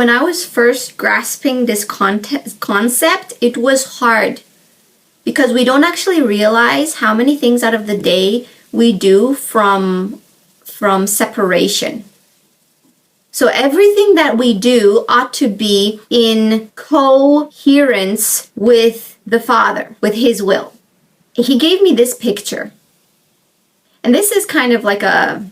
when I was first grasping this concept, it was hard because we don't actually realize how many things out of the day we do from separation. So everything that we do ought to be in coherence with the Father, with His will. He gave me this picture. And this is kind of like a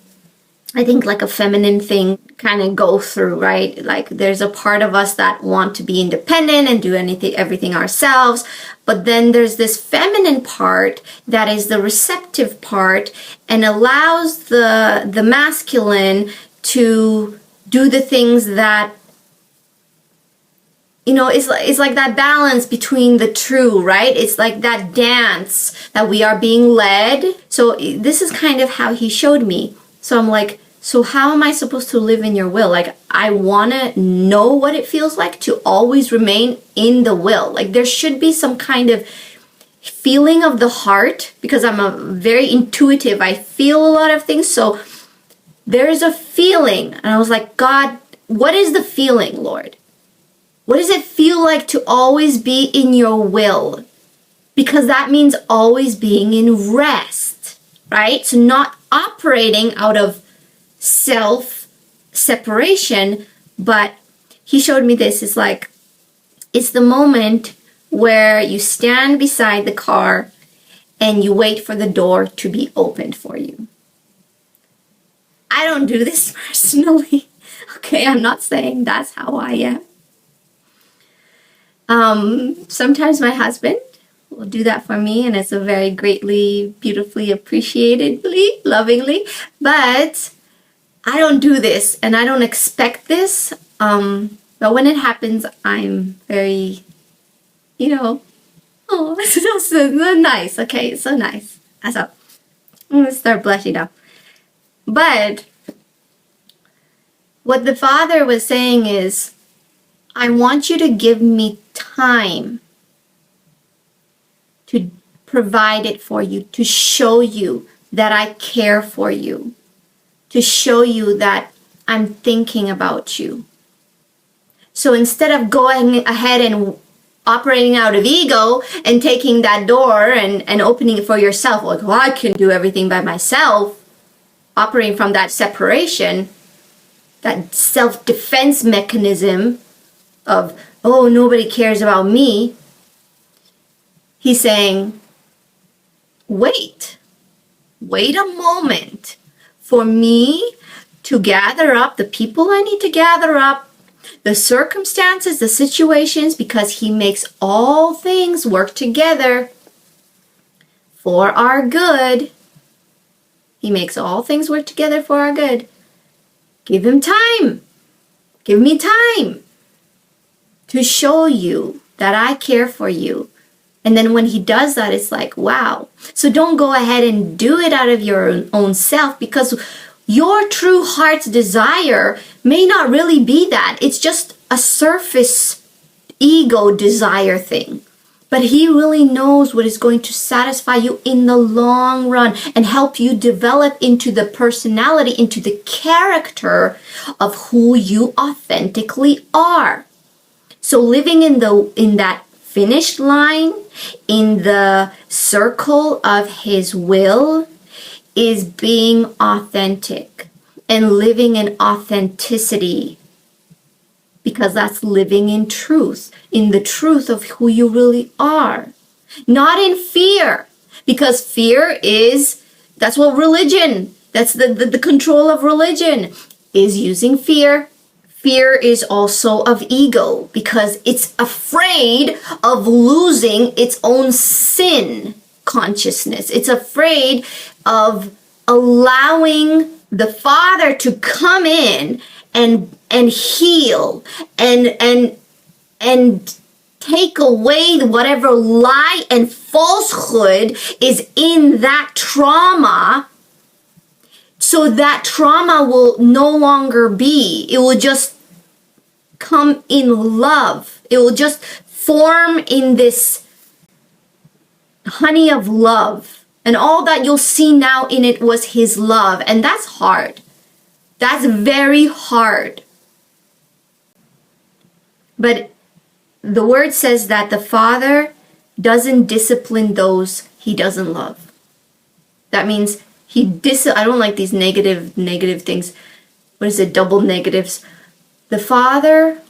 feminine thing kind of go through, right? Like there's a part of us that want to be independent and do everything ourselves. But then there's this feminine part that is the receptive part and allows the masculine to do the things that, it's like that balance between the two, right? It's like that dance that we are being led. So this is kind of how he showed me. So I'm like, so how am I supposed to live in your will? Like, I want to know what it feels like to always remain in the will. Like, there should be some kind of feeling of the heart because I'm a very intuitive. I feel a lot of things. So there is a feeling. And I was like, God, what is the feeling, Lord? What does it feel like to always be in your will? Because that means always being in rest, right? So not operating out of self-separation, but he showed me this. It's like, it's the moment where you stand beside the car and you wait for the door to be opened for you. I don't do this personally. Okay, I'm not saying that's how I am. Sometimes my husband will do that for me, and it's a very greatly, beautifully, appreciatedly, lovingly. But I don't do this, and I don't expect this. But when it happens, I'm very, oh, it's so nice. Okay, it's so nice. So I'm gonna start blushing now. But what the Father was saying is, I want you to give me time to provide it for you, to show you that I care for you, to show you that I'm thinking about you. So instead of going ahead and operating out of ego and taking that door and opening it for yourself, like, well, I can do everything by myself, operating from that separation, that self-defense mechanism of, oh, nobody cares about me. He's saying, wait a moment for me to gather up the people I need to gather up, the circumstances, the situations, because he makes all things work together for our good. He makes all things work together for our good. Give him time. Give me time to show you that I care for you. And then when he does that, it's like, wow. So don't go ahead and do it out of your own self, because your true heart's desire may not really be that. It's just a surface ego desire thing. But he really knows what is going to satisfy you in the long run and help you develop into the personality, into the character of who you authentically are. So living in that finish line, in the circle of his will, is being authentic and living in authenticity, because that's living in truth, in the truth of who you really are, not in fear, because fear that's what religion, that's the control of religion, is using fear. Fear is also of ego, because it's afraid of losing its own sin consciousness. It's afraid of allowing the Father to come in and heal and take away whatever lie and falsehood is in that trauma, so that trauma will no longer be. It will just come in love. It will just form in this honey of love. And all that you'll see now in it was his love. And that's hard. That's very hard. But the word says that the Father doesn't discipline those he doesn't love. That means I don't like these negative things. What is it? Double negatives. The Father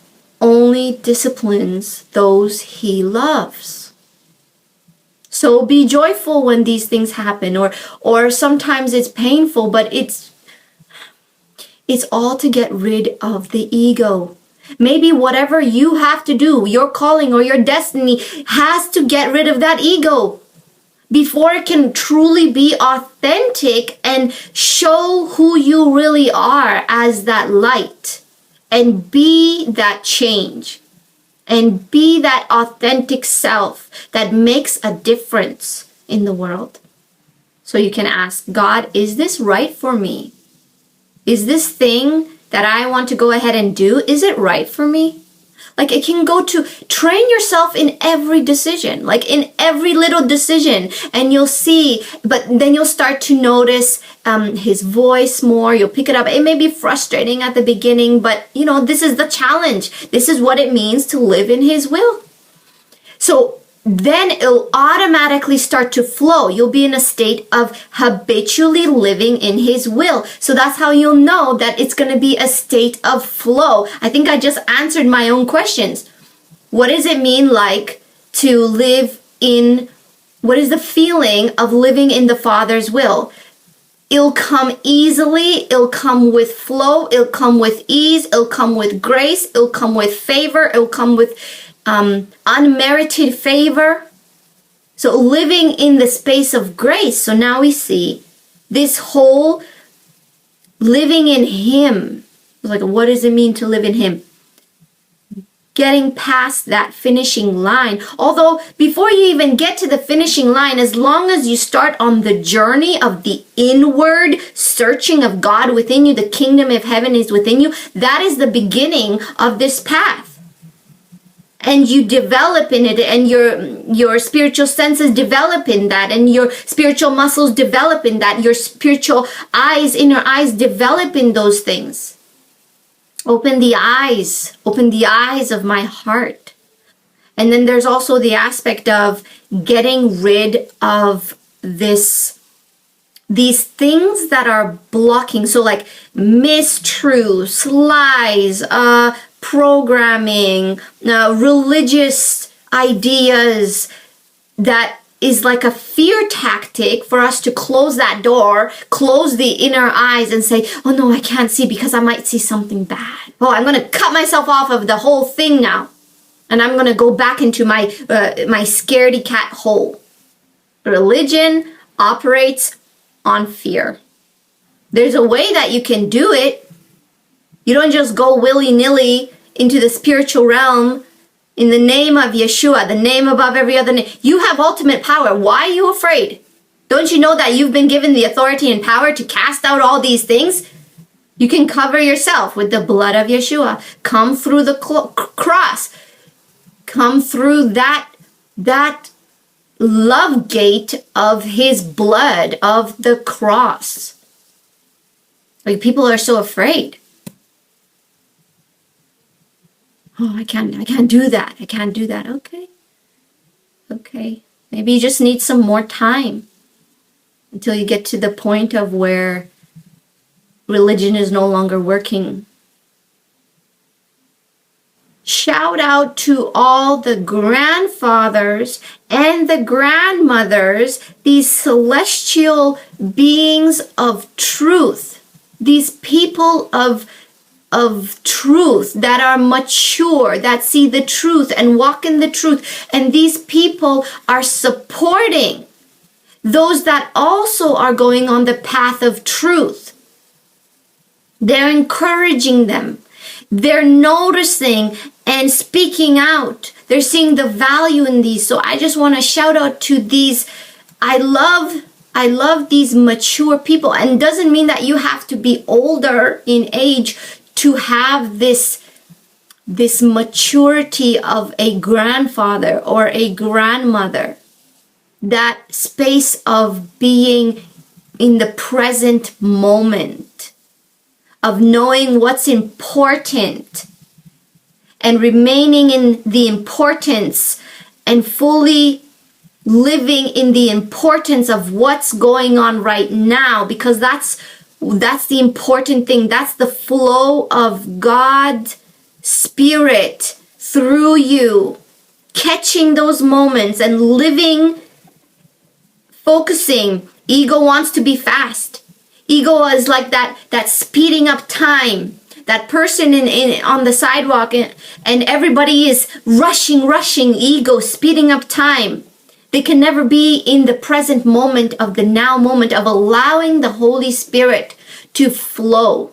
only disciplines those he loves. So be joyful when these things happen, or sometimes it's painful, but it's all to get rid of the ego. Maybe whatever you have to do, your calling or your destiny, has to get rid of that ego before it can truly be authentic and show who you really are as that light, and be that change, and be that authentic self that makes a difference in the world. So you can ask God, is this right for me? Is this thing that I want to go ahead and do, is it right for me? Like, it can go to train yourself in every decision, like in every little decision, and you'll see, but then you'll start to notice his voice more. You'll pick it up. It may be frustrating at the beginning, but this is the challenge. This is what it means to live in his will. So then it'll automatically start to flow. You'll be in a state of habitually living in his will. So that's how you'll know that it's going to be a state of flow. I think I just answered my own questions. What does it mean like to live in, what is the feeling of living in the Father's will? It'll come easily, it'll come with flow, it'll come with ease, it'll come with grace, it'll come with favor, it'll come with unmerited favor. So living in the space of grace. So now we see this whole living in him. Like, what does it mean to live in him? Getting past that finishing line. Although before you even get to the finishing line, as long as you start on the journey of the inward searching of God within you, the kingdom of heaven is within you, that is the beginning of this path. And you develop in it, and your spiritual senses develop in that, and your spiritual muscles develop in that, your spiritual eyes, inner eyes develop in those things. Open the eyes of my heart. And then there's also the aspect of getting rid of these things that are blocking. So like mistruths, lies, programming, religious ideas, that is like a fear tactic for us to close that door, close the inner eyes and say, oh no, I can't see because I might see something bad. Oh, I'm going to cut myself off of the whole thing now. And I'm going to go back into my scaredy cat hole. Religion operates on fear. There's a way that you can do it. You don't just go willy-nilly into the spiritual realm in the name of Yeshua, the name above every other name. You have ultimate power. Why are you afraid? Don't you know that you've been given the authority and power to cast out all these things? You can cover yourself with the blood of Yeshua. Come through the cross. Come through that love gate of his blood, of the cross. Like, people are so afraid. Oh, I can't do that. I can't do that. Okay. Maybe you just need some more time until you get to the point of where religion is no longer working. Shout out to all the grandfathers and the grandmothers, these celestial beings of truth, these people of truth that are mature, that see the truth and walk in the truth. And these people are supporting those that also are going on the path of truth. They're encouraging them. They're noticing and speaking out. They're seeing the value in these. So I just want to shout out to these. I love these mature people. And it doesn't mean that you have to be older in age to have this maturity of a grandfather or a grandmother. That space of being in the present moment, of knowing what's important, and remaining in the importance and fully living in the importance of what's going on right now, because that's the important thing. That's the flow of God's Spirit through you, catching those moments and living, focusing. Ego wants to be fast. Ego is like that speeding up time. That person on the sidewalk and everybody is rushing, ego, speeding up time. They can never be in the present moment of the now moment of allowing the Holy Spirit to flow.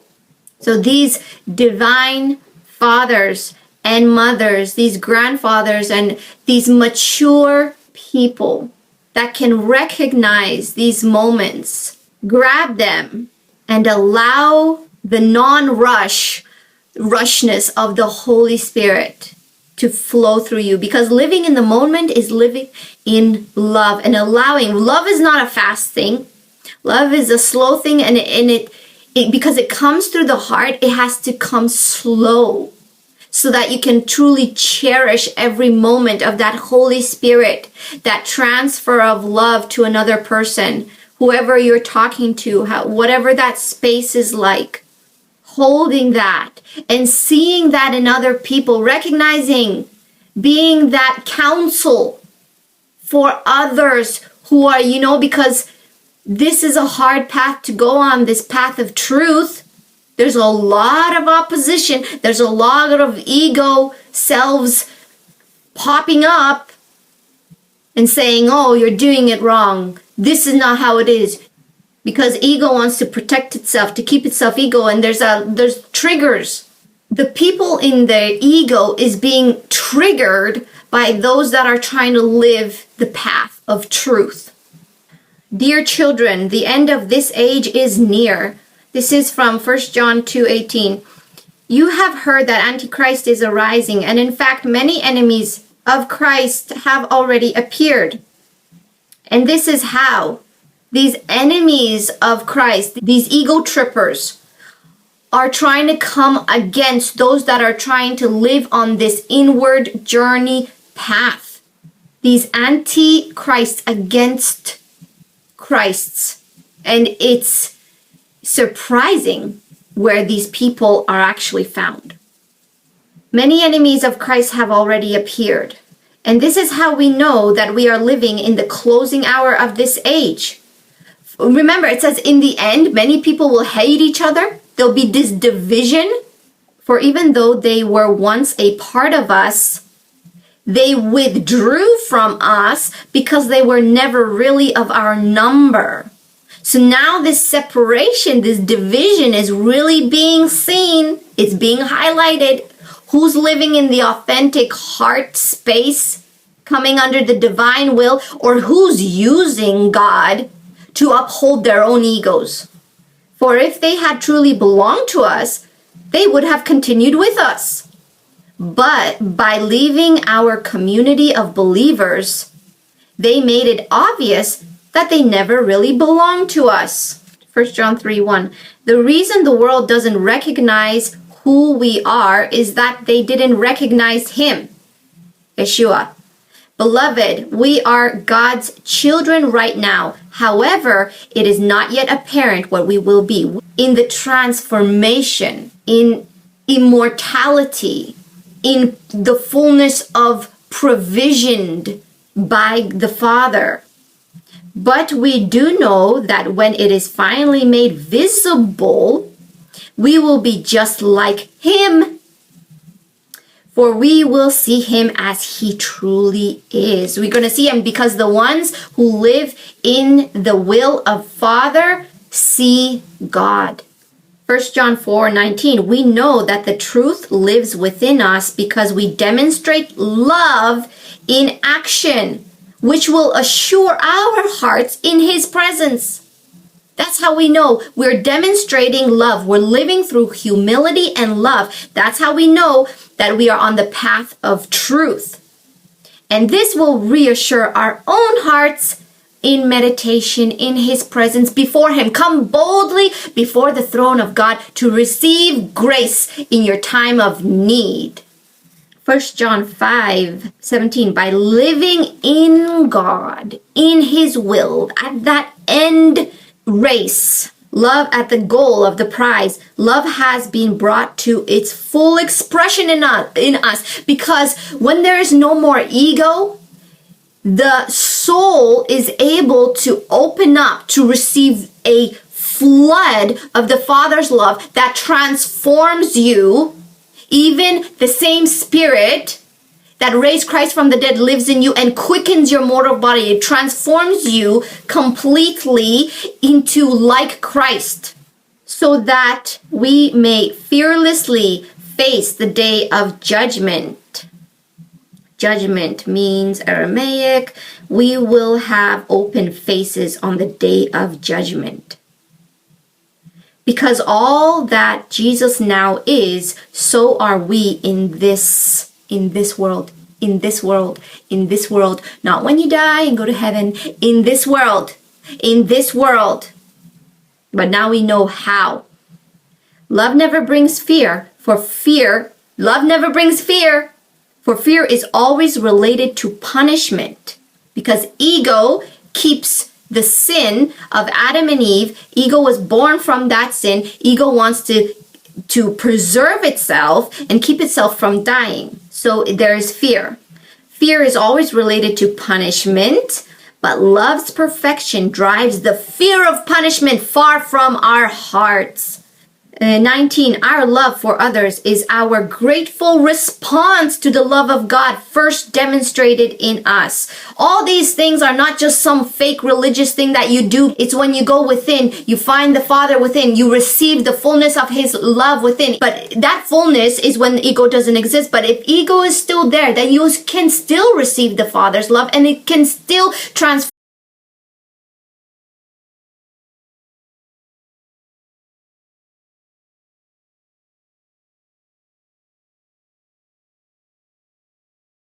So these divine fathers and mothers, these grandfathers and these mature people that can recognize these moments, grab them and allow the rushness of the Holy Spirit to flow through you, because living in the moment is living in love and allowing. Love is not a fast thing. Love is a slow thing, and it because it comes through the heart, it has to come slow so that you can truly cherish every moment of that Holy Spirit, that transfer of love to another person, whoever you're talking to, whatever that space is like. Holding that and seeing that in other people, recognizing, being that counsel for others who are, because this is a hard path to go on, this path of truth. There's a lot of opposition. There's a lot of ego selves popping up and saying, oh, you're doing it wrong. This is not how it is. Because ego wants to protect itself, to keep itself ego, and there's triggers. The people in their ego is being triggered by those that are trying to live the path of truth. Dear children, the end of this age is near. This is from 1 John 2:18. You have heard that Antichrist is arising, and in fact, many enemies of Christ have already appeared. And this is how these enemies of Christ, these ego trippers, are trying to come against those that are trying to live on this inward journey path. These anti-Christs against Christs. And it's surprising where these people are actually found. Many enemies of Christ have already appeared. And this is how we know that we are living in the closing hour of this age. Remember, it says in the end, many people will hate each other. There'll be this division. For even though they were once a part of us, they withdrew from us because they were never really of our number. So now this separation, this division is really being seen. It's being highlighted. Who's living in the authentic heart space, coming under the divine will, or who's using God to uphold their own egos? For if they had truly belonged to us, they would have continued with us. But by leaving our community of believers, they made it obvious that they never really belonged to us. 1 John 3:1. The reason the world doesn't recognize who we are is that they didn't recognize him, Yeshua. Beloved, we are God's children right now. However, it is not yet apparent what we will be in the transformation, in immortality, in the fullness of provisioned by the Father. But we do know that when it is finally made visible, we will be just like him. For we will see him as he truly is. We're going to see him because the ones who live in the will of Father see God. 1 John 4:19, we know that the truth lives within us because we demonstrate love in action, which will assure our hearts in his presence. That's how we know we're demonstrating love. We're living through humility and love. That's how we know that we are on the path of truth. And this will reassure our own hearts in meditation in his presence before him. Come boldly before the throne of God to receive grace in your time of need. 1 John 5:17, by living in God, in his will, at that end race, love at the goal of the prize, love has been brought to its full expression in us. Because when there is no more ego, the soul is able to open up to receive a flood of the Father's love that transforms you. Even the same Spirit that raised Christ from the dead lives in you and quickens your mortal body. It transforms you completely into like Christ, so that we may fearlessly face the day of judgment. Judgment means Aramaic. We will have open faces on the day of judgment. Because all that Jesus now is, so are we in this world. Not when you die and go to heaven, in this world. But now we know how. Love never brings fear, love never brings fear, for fear is always related to punishment. Because ego keeps the sin of Adam and Eve. Ego was born from that sin. Ego wants to preserve itself and keep itself from dying. So there is fear. Fear is always related to punishment, but love's perfection drives the fear of punishment far from our hearts. 19, our love for others is our grateful response to the love of God first demonstrated in us. All these things are not just some fake religious thing that you do. It's when you go within, you find the Father within, you receive the fullness of his love within. But that fullness is when ego doesn't exist. But if ego is still there, then you can still receive the Father's love, and it can still transform